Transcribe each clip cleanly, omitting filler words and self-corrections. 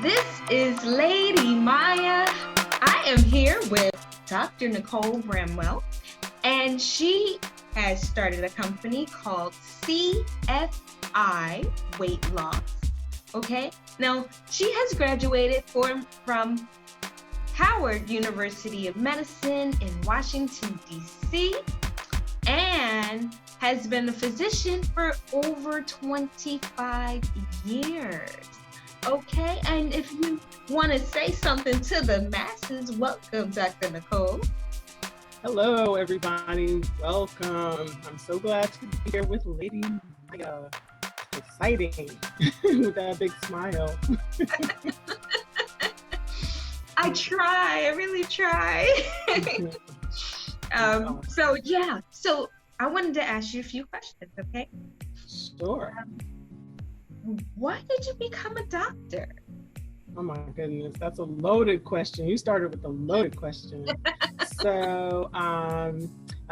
This is Lady Myya. I am here with Dr. Nicole Bramwell, and she has started a company called CFI Weight Loss. Okay, now she has graduated from Howard University of Medicine in Washington, D.C., and has been a physician for over 25 years. Okay, and if you want to say something to the masses, welcome, Dr. Nicole. Hello, everybody. Welcome. I'm so glad to be here with Lady Myya. Exciting with that big smile. I really try. So I wanted to ask you a few questions, okay? Sure. Why did you become a doctor? Oh my goodness, that's a loaded question. You started with a loaded question. So I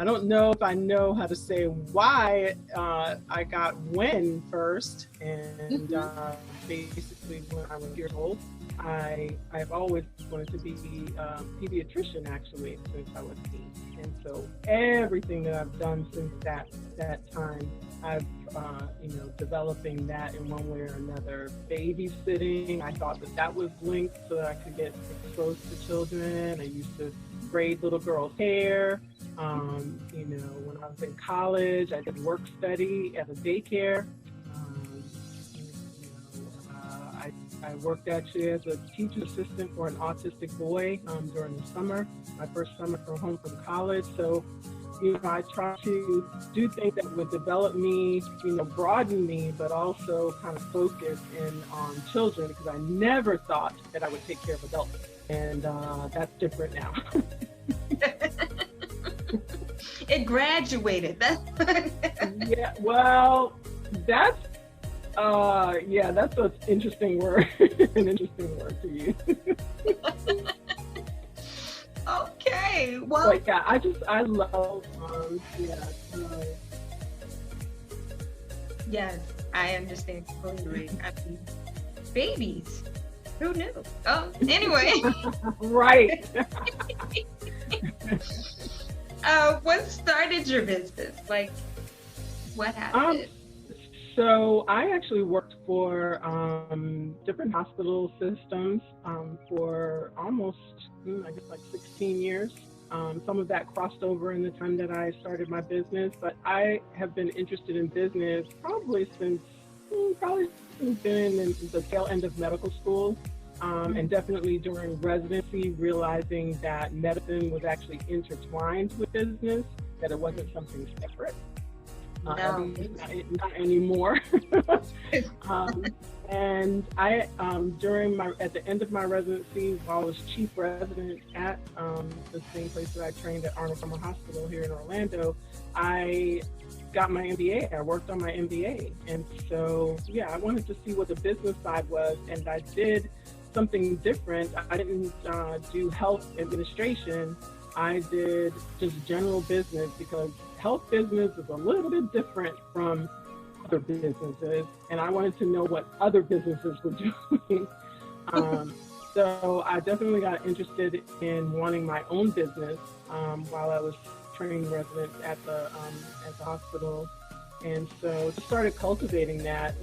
don't know if I know how to say why I got when first, and basically when I was years old, I've always wanted to be a pediatrician actually since I was 8, and so everything that I've done since that time, I've developing that in one way or another. Babysitting, I thought that was linked so that I could get exposed to children. I used to braid little girls' hair. When I was in college, I did work study at a daycare. I worked actually as a teacher assistant for an autistic boy during the summer, my first summer from home from college. So, I try to do things that would develop me, broaden me, but also kind of focus in on children, because I never thought that I would take care of adults. And that's different now. It graduated. Yeah, well, that's an interesting word, an interesting word to use. Okay, well. But yeah, I love, Yes, I understand completely. I mean, babies, who knew? Oh, anyway. Right. What started your business? Like, what happened? So I actually worked for different hospital systems for almost, 16 years. Some of that crossed over in the time that I started my business, but I have been interested in business probably since been in the tail end of medical school, and definitely during residency, realizing that medicine was actually intertwined with business, that it wasn't something separate. No. Not anymore. And I, at the end of my residency, while I was chief resident at the same place that I trained at Arnold Summer Hospital here in Orlando, I got my MBA. I worked on my MBA. And so, I wanted to see what the business side was, and I did something different. I didn't do health administration. I did just general business, because health business is a little bit different from other businesses, and I wanted to know what other businesses were doing. So I definitely got interested in wanting my own business while I was training residents at the hospital. And so just started cultivating that,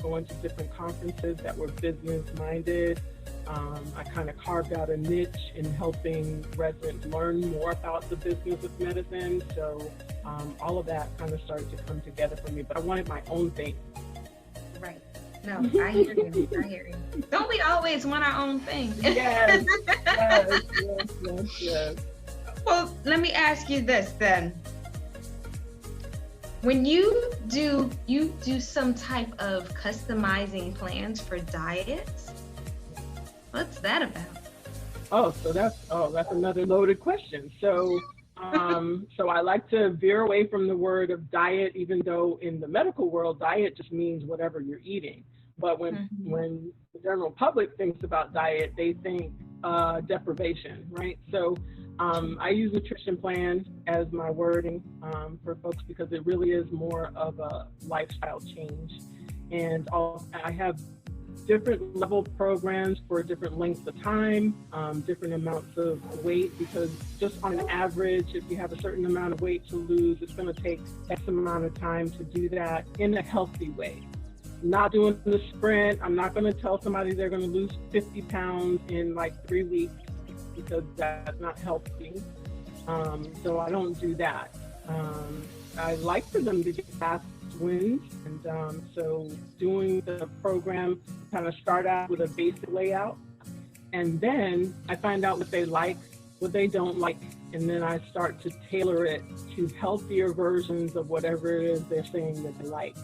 going to different conferences that were business minded. I kind of carved out a niche in helping residents learn more about the business of medicine. So all of that kind of started to come together for me, but I wanted my own thing. Right. No, I hear you. Don't we always want our own thing? Yes. Well, let me ask you this then. When you do some type of customizing plans for diets, what's that about? So that's another loaded question. So I like to veer away from the word of diet, even though in the medical world, diet just means whatever you're eating. But when the general public thinks about diet, they think deprivation, right? So I use nutrition plan as my wording for folks, because it really is more of a lifestyle change. And I have different level programs for different lengths of time, different amounts of weight, because just on an average, if you have a certain amount of weight to lose, it's going to take X amount of time to do that in a healthy way. Not doing the sprint. I'm not going to tell somebody they're going to lose 50 pounds in like 3 weeks, because that's not healthy. So I don't do that. I like for them to get fast wins, and so doing the program, kind of start out with a basic layout, and then I find out what they like, what they don't like, and then I start to tailor it to healthier versions of whatever it is they're saying that they like.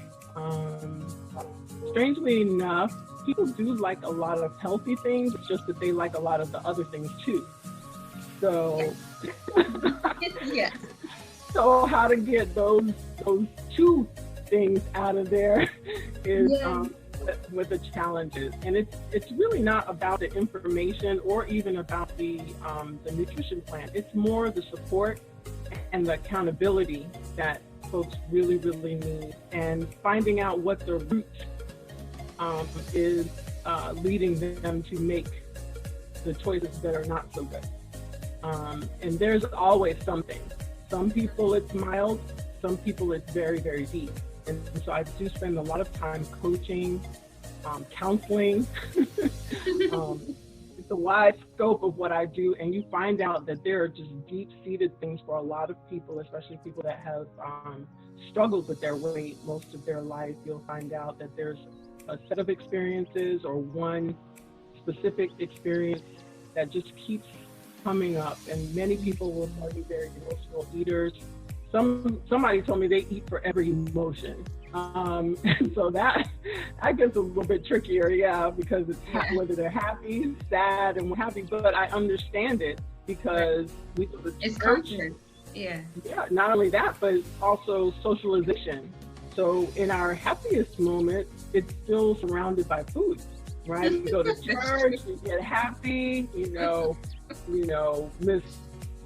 Strangely enough, people do like a lot of healthy things, it's just that they like a lot of the other things too. So, Yes. So how to get those two things out of there is with the challenges, and it's really not about the information or even about the nutrition plan. It's more the support and the accountability that folks really need, and finding out what the root is leading them to make the choices that are not so good. And there's always something. Some people it's mild, some people it's very, very deep. And so I do spend a lot of time coaching, counseling. It's a wide scope of what I do, and you find out that there are just deep-seated things for a lot of people, especially people that have struggled with their weight most of their life. You'll find out that there's a set of experiences or one specific experience that just keeps coming up, and many people will tell you they're emotional eaters. Somebody told me they eat for every emotion. And so that gets a little bit trickier, because it's whether they're happy, sad, and happy. But I understand it, because we go to it's church. culture. Yeah. Not only that, but also socialization. So in our happiest moment, it's still surrounded by food, right? We go to church, we get happy, Miss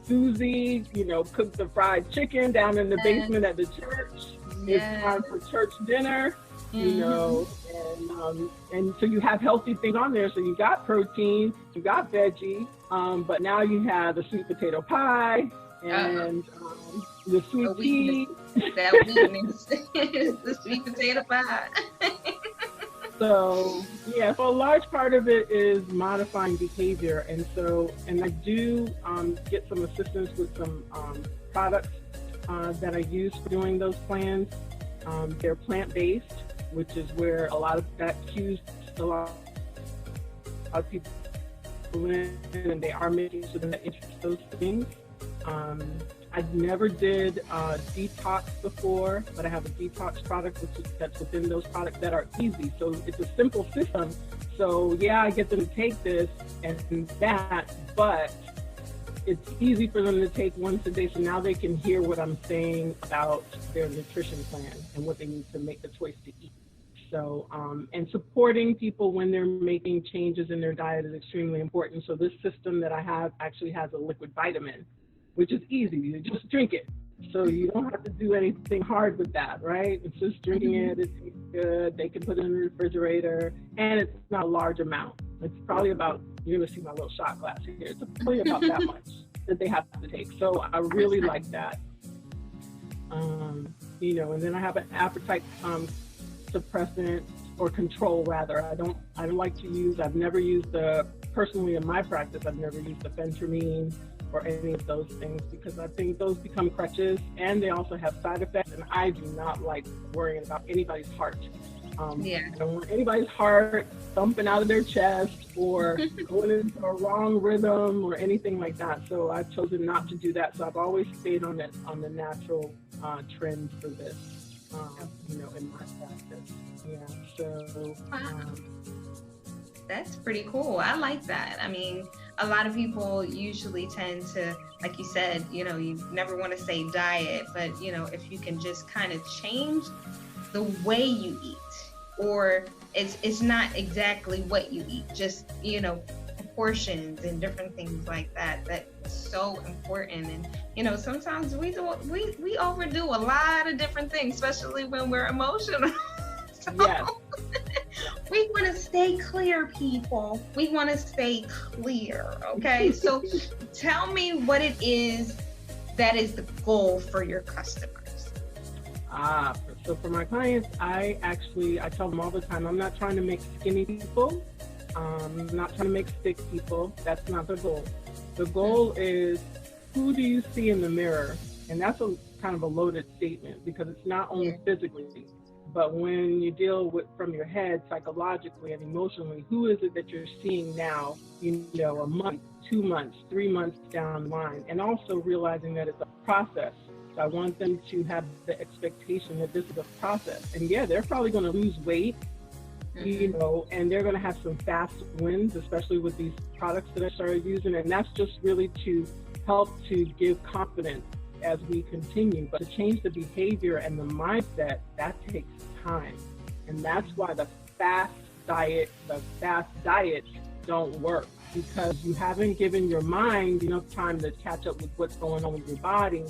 Susie, cooked the fried chicken down in the basement at the church. It's time for church dinner, and so you have healthy things on there. So you got protein, you got veggie, but now you have the sweet potato pie and the sweet tea. That weakness is the sweet potato pie. So a large part of it is modifying behavior, and I do get some assistance with some products that I use for doing those plans. They're plant-based, which is where a lot of that cues a lot of people in, and they are making sure that interest those things. I never did detox before, but I have a detox product that's within those products that are easy. So it's a simple system. So I get them to take this and that, but it's easy for them to take once a day. So now they can hear what I'm saying about their nutrition plan and what they need to make the choice to eat. So, and supporting people when they're making changes in their diet is extremely important. So this system that I have actually has a liquid vitamin, which is easy. You just drink it. So you don't have to do anything hard with that, right? It's just drinking it. It tastes good. They can put it in the refrigerator, and it's not a large amount. It's probably about, you're going to see my little shot glass here. It's probably about that much that they have to take. So I really like that. And then I have an appetite suppressant or control rather. I don't like to use, I've never used personally in my practice, I've never used the phentermine or any of those things, because I think those become crutches, and they also have side effects, and I do not like worrying about anybody's heart. I don't want anybody's heart thumping out of their chest or going into a wrong rhythm or anything like that. So I've chosen not to do that. So I've always stayed on the natural trend for this, in my practice. That's pretty cool. I like that. I mean, a lot of people usually tend to, like you said, you never want to say diet, but if you can just kind of change the way you eat, or it's not exactly what you eat, just proportions and different things like that. That's so important. And sometimes we overdo a lot of different things, especially when we're emotional. So yes. we want to stay clear, people. We want to stay clear, okay? So tell me what it is that is the goal for your customers. So for my clients, I tell them all the time, I'm not trying to make skinny people. I'm not trying to make thick people. That's not the goal. The goal is, who do you see in the mirror? And that's a kind of a loaded statement, because it's not only physically, but when you deal with from your head, psychologically and emotionally, who is it that you're seeing now, a month, 2 months, 3 months down the line, and also realizing that it's a process. So I want them to have the expectation that this is a process. And yeah, they're probably going to lose weight, and they're going to have some fast wins, especially with these products that I started using. And that's just really to help to give confidence as we continue. But to change the behavior and the mindset, that takes time. And that's why the fast diets don't work, because you haven't given your mind enough time to catch up with what's going on with your body.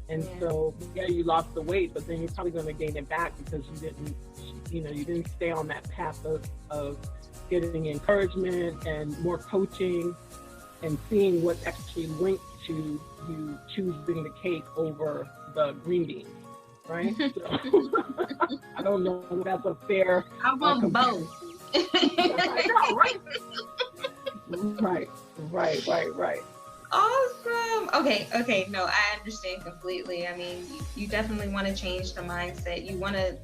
And so, you lost the weight, but then you're probably going to gain it back because you didn't stay on that path of getting encouragement and more coaching and seeing what's actually linked to you choosing the cake over the green beans, right? So, I don't know if that's a fair. I want both. Right. Awesome. Okay. No, I understand completely. I mean, you definitely want to change the mindset. You want to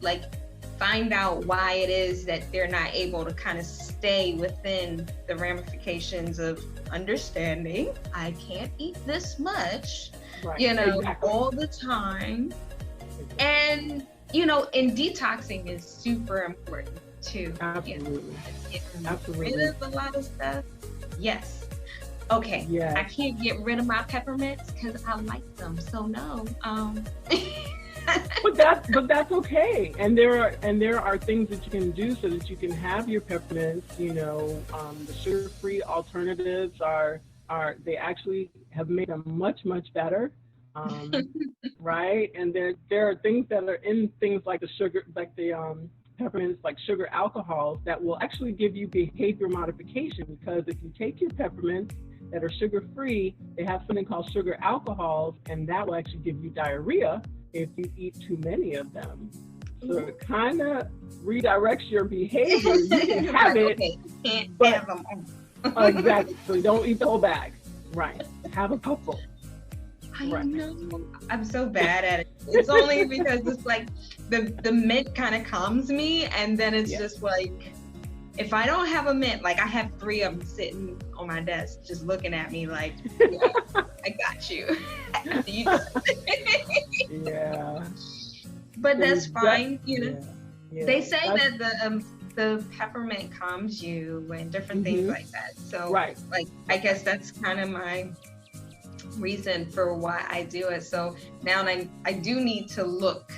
find out why it is that they're not able to kind of stay within the ramifications of understanding. I can't eat this much, exactly. all the time. And, and detoxing is super important too. Absolutely. Getting rid of a lot of stuff. Yes. Okay. Yes. I can't get rid of my peppermints because I like them. So no. But that's okay. And there are things that you can do so that you can have your peppermints. The sugar-free alternatives they actually have made them much better. Right? And there are things that are in things like the sugar, like the peppermints, like sugar alcohols, that will actually give you behavior modification, because if you take your peppermints that are sugar-free, they have something called sugar alcohols, and that will actually give you diarrhea if you eat too many of them. So it kind of redirects your behavior. You can have it, can't have them all. Exactly. So don't eat the whole bag. Right. Have a couple. I know. I'm so bad at it. It's only because it's like the mint kind of calms me, and then it's just like, if I don't have a mint, like I have 3 of them sitting on my desk just looking at me like, I got you. Yeah. But that's fine, Yeah. They say that the peppermint calms you and different things like that. So I guess that's kind of my reason for why I do it. So now I do need to look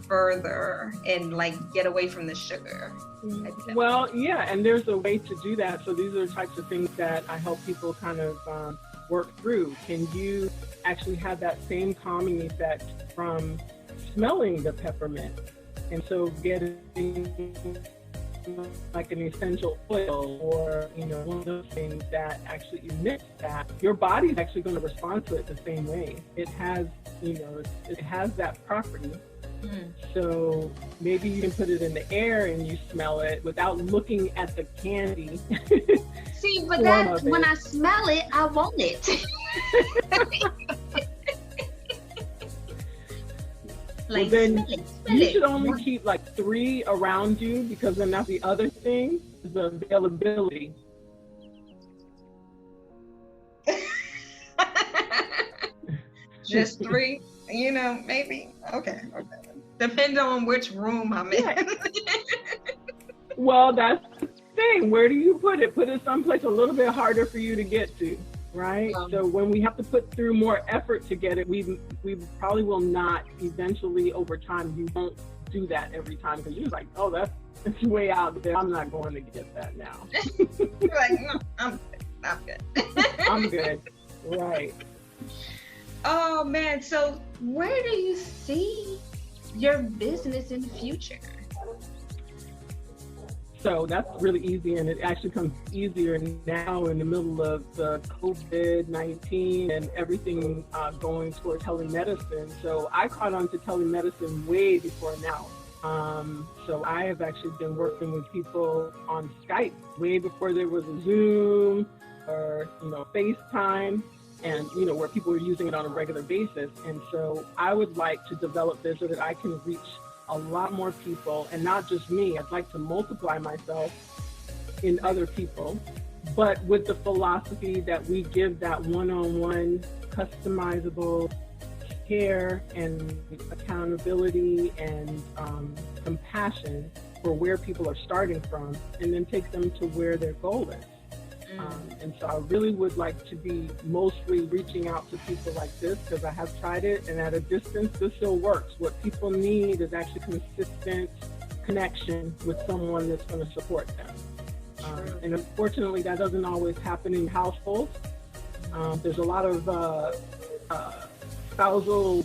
further and get away from the sugar. Well, and there's a way to do that. So these are the types of things that I help people kind of work through. Can you actually have that same calming effect from smelling the peppermint? And so getting like an essential oil, or one of those things that actually emits that, your body's actually going to respond to it the same way. It has it has that property. So maybe you can put it in the air and you smell it without looking at the candy. See, but that when I smell it, I want it. Well, then you should only keep 3 around you, because then that's the other thing, is the availability. Just 3, maybe. Okay. Depending on which room I'm in. Well, that's the thing. Where do you put it? Put it someplace a little bit harder for you to get to, right? So when we have to put through more effort to get it, we probably will not eventually, over time, you won't do that every time, because you're like, oh, that's way out there. I'm not going to get that now. You're like, no, I'm good. I'm good. Right. Oh, man. So where do you see your business in the future? So that's really easy, and it actually comes easier now in the middle of the COVID-19 and everything going toward telemedicine. So I caught on to telemedicine way before now. So I have actually been working with people on Skype way before there was a Zoom or, FaceTime, and, where people were using it on a regular basis. And so I would like to develop this so that I can reach a lot more people, and not just me. I'd like to multiply myself in other people, but with the philosophy that we give that one-on-one customizable care and accountability and compassion for where people are starting from, and then take them to where their goal is. And so I really would like to be mostly reaching out to people like this, because I have tried it, and at a distance this still works. What people need is actually consistent connection with someone that's going to support them. And unfortunately that doesn't always happen in households. There's a lot of spousal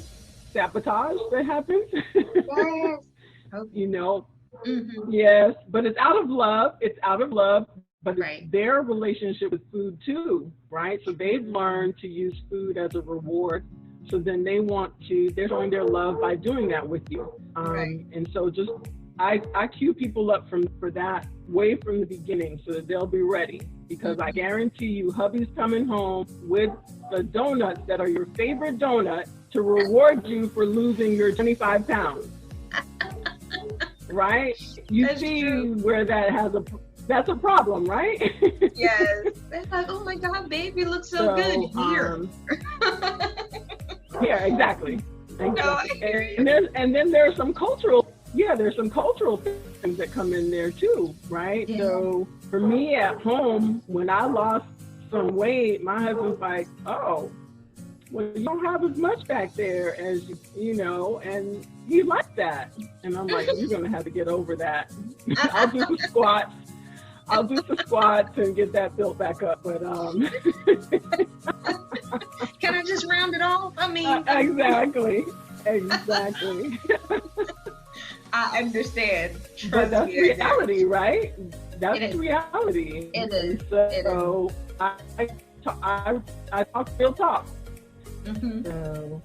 sabotage that happens. Yes. Yes, but it's out of love. But Right. it's their relationship with food too, right? So they've learned to use food as a reward. So then they're showing their love by doing that with you. Right. And so I cue people up for that way from the beginning, so that they'll be ready. Because I guarantee you, hubby's coming home with the donuts that are your favorite donut to reward you for losing your 25 pounds. Right? You That's see true. where that's a problem, right? Yes. They're like, oh my God, babe, you look so good here. Yeah, exactly. No, I hear you. And then there's some cultural things that come in there too, right? Yeah. So for me at home, when I lost some weight, my husband's like, oh, well, you don't have as much back there as and he liked that. And I'm like, you're gonna have to get over that. I'll do some squats and get that built back up. But can I just round it off? I mean, exactly. I understand. But that's me, reality, right? That's reality. It is. So I talk real talk. Mm-hmm. So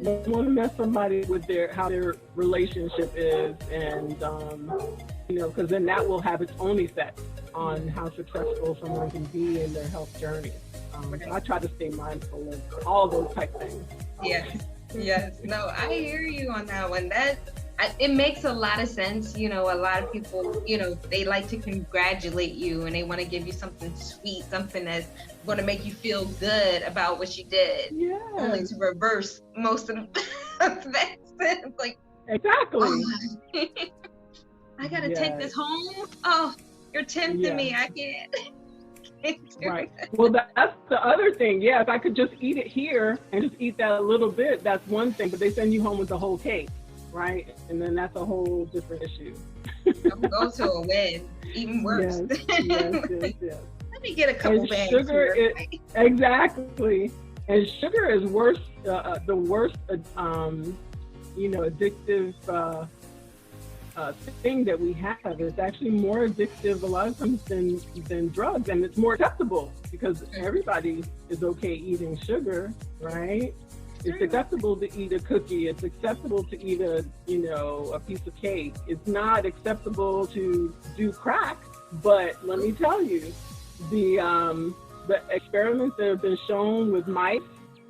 don't want to mess somebody with how their relationship is, and because then that will have its own effect on how successful someone can be in their health journey. So I try to stay mindful of all those type things. Yes. No, I hear you on that one. It makes a lot of sense. A lot of people, they like to congratulate you, and they want to give you something sweet, something that's going to make you feel good about what you did. Yeah. Only to reverse most of that. It's like, exactly. Oh, I got to take this home. Oh, you're tempting me. I can't. Right. Well, that's the other thing. Yeah, if I could just eat it here and just eat that a little bit, that's one thing. But they send you home with the whole cake, right? And then that's a whole different issue. Don't go to a win. Even worse. Yes. Let me get a couple bags sugar here. Exactly. And sugar is worse. The worst, addictive thing that we have. It's actually more addictive a lot of times than drugs, and it's more acceptable because everybody is okay eating sugar, right? It's acceptable to eat a cookie. It's acceptable to eat a piece of cake. It's not acceptable to do crack. But let me tell you, the experiments that have been shown with mice,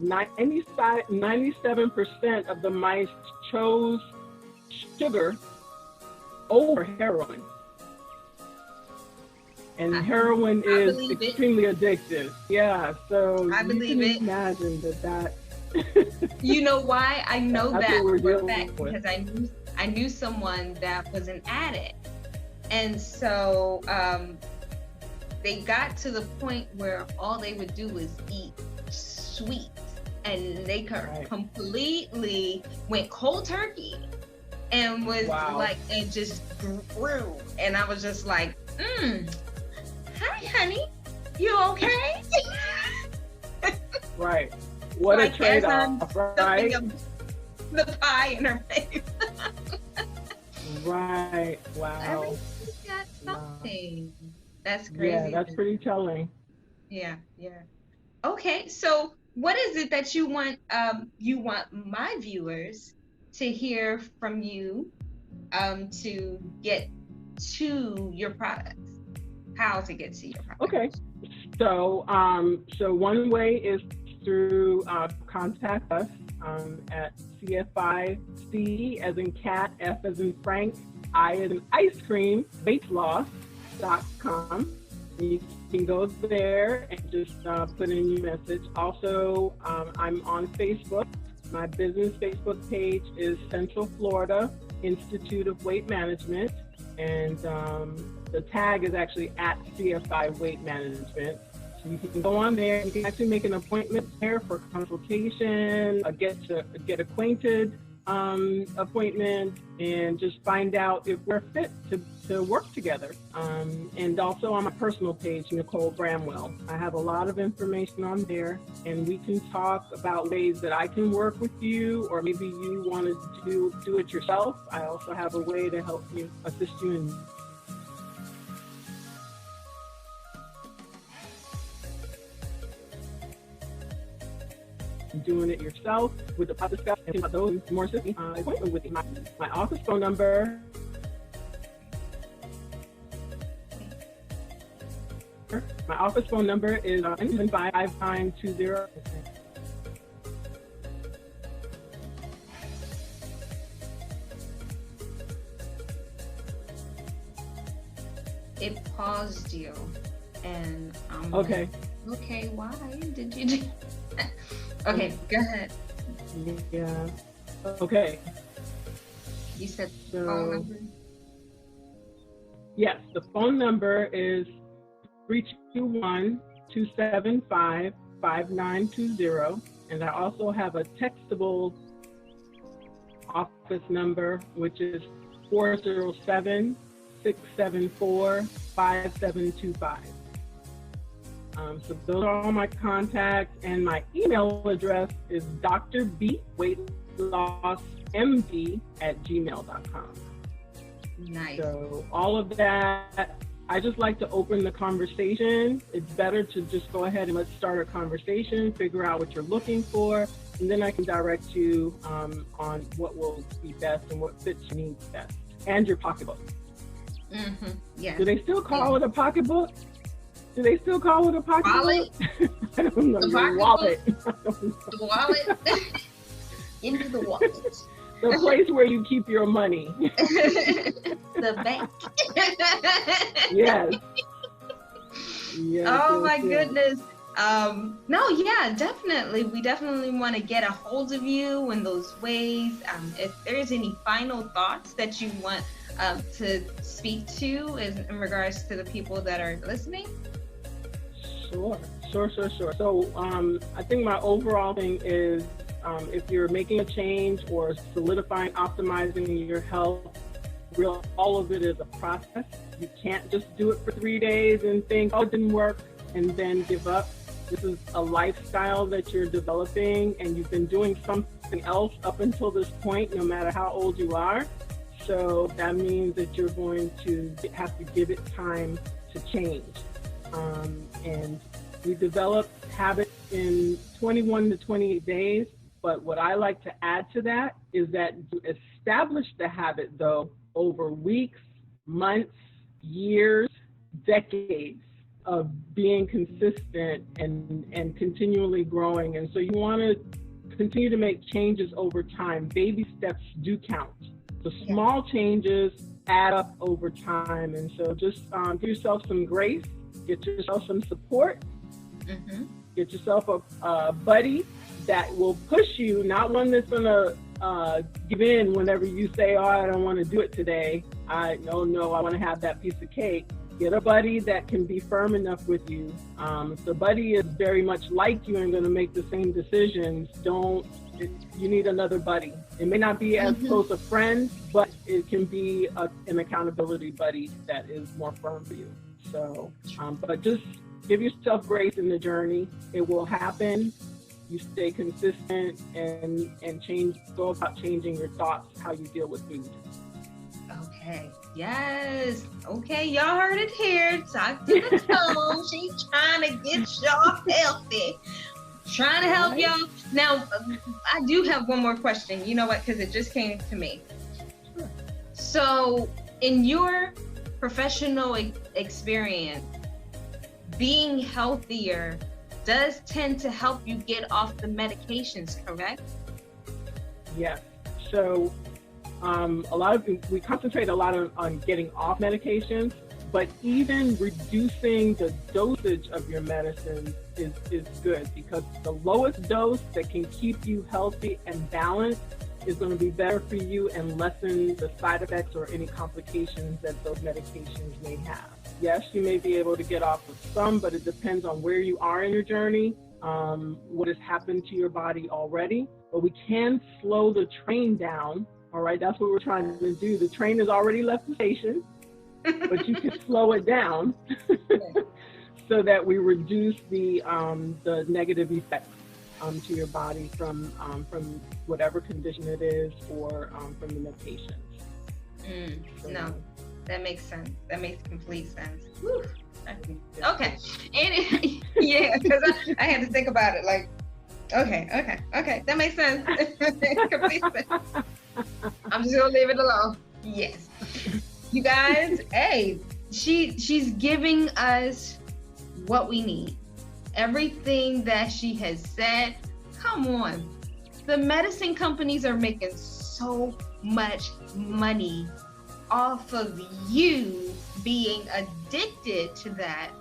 97% of the mice chose sugar over heroin. And heroin is extremely addictive. Yeah, so I believe you it. can imagine that. You know why I know That's that what we're for a dealing fact? with. Because I knew someone that was an addict, and so they got to the point where all they would do was eat sweets, and they completely went cold turkey, and was like, and just grew. And I was just like, hi, honey, you okay? Right. What a trade-off, right? The pie in her face. Right. Wow. Everything's got something. That's Yeah, crazy. that's pretty telling. Yeah, yeah. Okay, so what is it that you want my viewers to hear from you to get to your products? How to get to your product? Okay. So one way is through contact us at CFIC as in cat, F as in Frank, I as in ice cream, weightloss.com. You can go there and just put in your message. Also, I'm on Facebook. My business Facebook page is Central Florida Institute of Weight Management, and the tag is actually at CFI Weight Management. So you can go on there. You can actually make an appointment there for consultation, a get acquainted appointment, and just find out if we're fit to work together. And also on my personal page, Nicole Bramwell, I have a lot of information on there, and we can talk about ways that I can work with you, or maybe you want to do it yourself. I also have a way to help you, assist you in doing it yourself with the podcast and about those more appointment with my office phone number. My office phone number is 5920. It paused you, and Okay. okay, why did you do? Okay, go ahead. Yeah. Okay. You said So, phone number. yes, the phone number is 321-275-5920, and I also have a textable office number, which is 407-674-5725. So those are all my contacts, and my email address is drbweightlossmd@gmail.com. Nice. So all of that, I just like to open the conversation. It's better to just go ahead and let's start a conversation, figure out what you're looking for, and then I can direct you on what will be best and what fits your needs best, and your pocketbook. Mm-hmm. Yeah. Do they still call it a pocketbook? Do they still call it a pocketbook? Wallet? I don't know. The Your wallet. The wallet? Into the wallet. The place where you keep your money. The bank. Yes. Yes. Oh my yes. goodness. No, yeah, definitely. We definitely want to get a hold of you in those ways. If there's any final thoughts that you want to speak to in regards to the people that are listening. Sure. So I think my overall thing is if you're making a change or solidifying, optimizing your health, all of it is a process. You can't just do it for 3 days and think, oh, it didn't work, and then give up. This is a lifestyle that you're developing, and you've been doing something else up until this point, no matter how old you are. So that means that you're going to have to give it time to change. And we develop habits in 21 to 28 days. But what I like to add to that is that you establish the habit, though, over weeks, months, years, decades of being consistent and continually growing. And so you want to continue to make changes over time. Baby steps do count. So small changes add up over time. And so just give yourself some grace, get yourself some support, get yourself a buddy that will push you, not one that's going to give in whenever you say, oh, I don't want to do it today. I want to have that piece of cake. Get a buddy that can be firm enough with you. If the buddy is very much like you and going to make the same decisions, you need another buddy. It may not be as close a friend, but it can be an accountability buddy that is more firm for you. So, but just give yourself grace in the journey. It will happen. You stay consistent and go about changing your thoughts, how you deal with food. Okay. Okay. Yes. Okay. Y'all heard it here. Dr. Nicole. She's trying to get y'all healthy. Trying to help y'all. Now, I do have one more question. You know what? Because it just came to me. Sure. So, in your professional experience, being healthier does tend to help you get off the medications, correct? Yes. So we concentrate a lot on getting off medications, but even reducing the dosage of your medicine is good, because the lowest dose that can keep you healthy and balanced is going to be better for you and lessen the side effects or any complications that those medications may have. Yes, you may be able to get off of some, but it depends on where you are in your journey, what has happened to your body already. But we can slow the train down. All right, that's what we're trying to do. The train has already left the station, but you can slow it down so that we reduce the negative effects to your body from whatever condition it is, or from the medications. No, that makes sense. That makes complete sense. Whew. Okay. And yeah, because I had to think about it. Like, okay, that makes sense. Complete sense. I'm just gonna leave it alone. Yes. You guys, hey, she's giving us what we need. Everything that she has said. Come on. The medicine companies are making so much money off of you being addicted to that,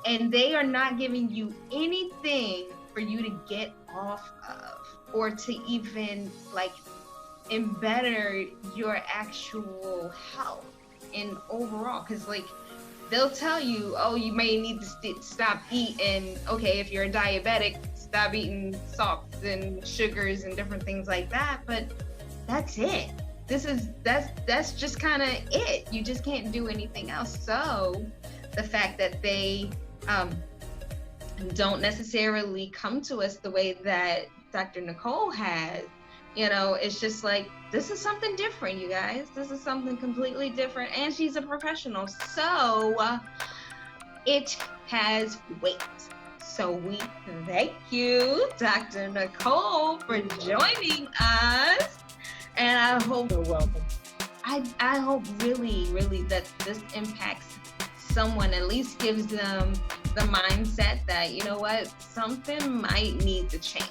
and they are not giving you anything for you to get off of, or to even like better your actual health and overall. Because like they'll tell you, oh, you may need to stop eating. Okay, if you're a diabetic, stop eating salts and sugars and different things like that. But that's it. That's just kind of it. You just can't do anything else. So the fact that they don't necessarily come to us the way that Dr. Nicole has, you know, it's just like, this is something different, you guys. This is something completely different. And she's a professional. So it has weight. So we thank you, Dr. Nicole, for joining us. And I hope, you're welcome. I hope really, really that this impacts someone, at least gives them the mindset that, you know what, something might need to change.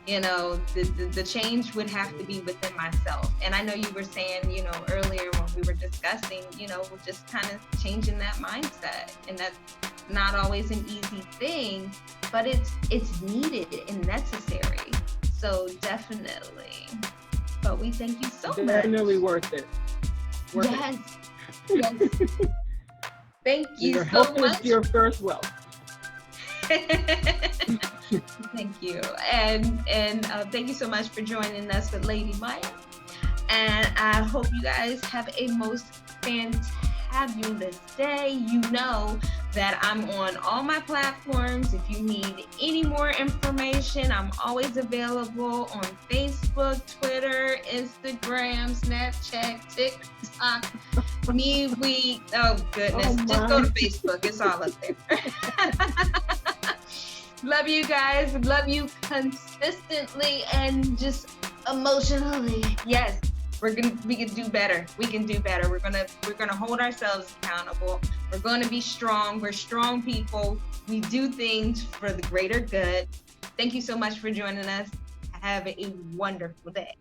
You know, the change would have to be within myself. And I know you were saying, you know, earlier when we were discussing, you know, just kind of changing that mindset. And that's not always an easy thing, but it's needed and necessary. So definitely. But we thank you so much. Definitely worth it. Yes. Thank you your so health much. is your first wealth. Thank you. And thank you so much for joining us with Lady Myya. And I hope you guys have a most fantabulous day. You know that I'm on all my platforms. If you need any more information, I'm always available on Facebook, Twitter, Instagram, Snapchat, TikTok. Oh goodness, just go to Facebook. It's all up there. Love you guys. Love you consistently and just emotionally. Yes, we can do better. We can do better. We're gonna hold ourselves accountable. We're gonna be strong. We're strong people. We do things for the greater good. Thank you so much for joining us. Have a wonderful day.